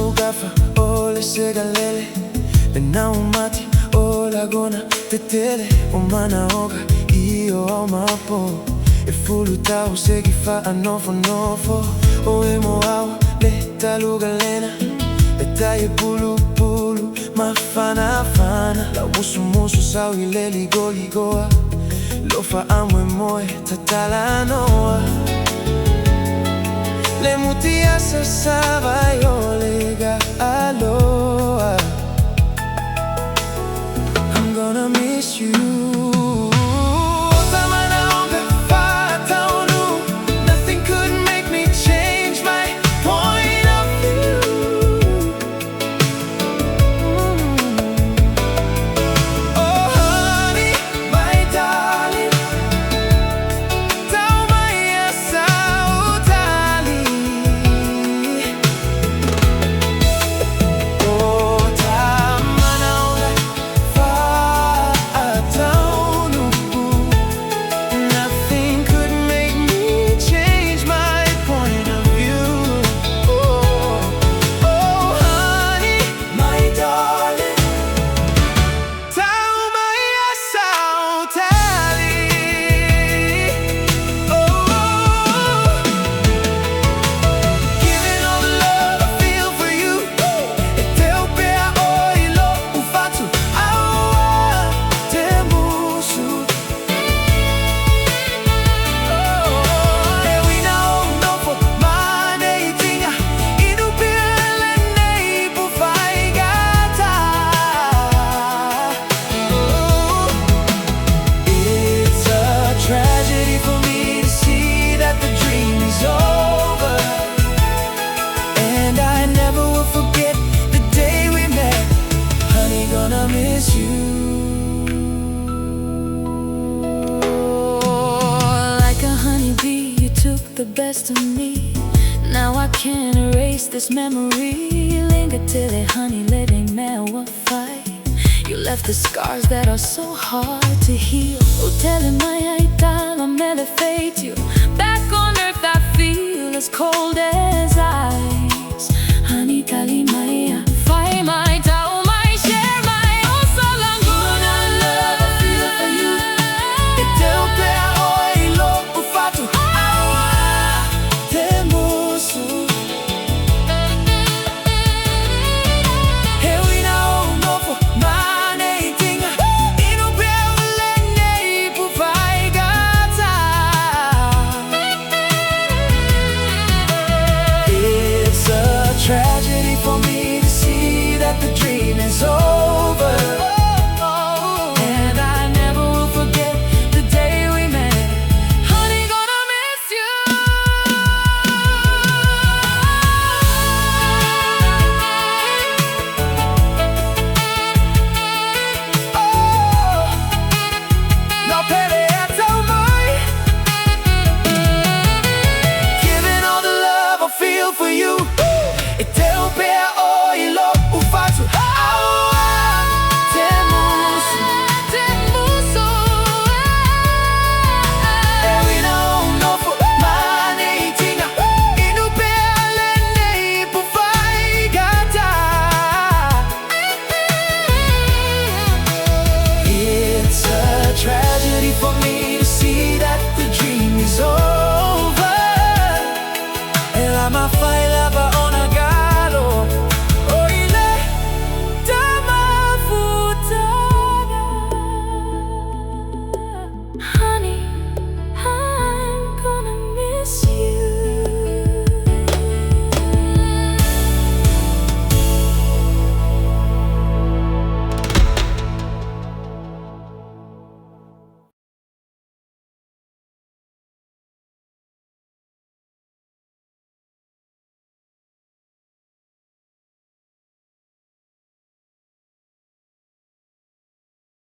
ugafa ole segalele na umati ola gona tetele umana oga iyo au mapo e fuluta o segifa anofo nofo o emo au le taluga lena e taye pulu pulu mafana fana la musu musu sau ile ligo ligoa lofa amwe moe tatala noa le mutia se sava yo lega aloha. I'm gonna miss you. Nothing could make me change my point of view. Oh honey, my darling, taumaya sautali. Oh tamana ola fa'ataunu. Nothing could make me change my point of view. Oh, oh honey, my darling, taumaya sautali. Oh, giving all the love I feel for you. E teu pea oilo ufatu aua te musu. E wina o nofo mane itinga inu pile nei pu faigata. It's a tragedy for me to see that the dream is over, and I never will forget the day we met. Honey, gonna miss you. Like a honeybee, you took the best of me. Now I can't erase this memory. Linger till it, honey, letting me fight. You left the scars that are so hard to heal. Oh, tell him I don't elevate you. Back on earth I feel as cold as ice.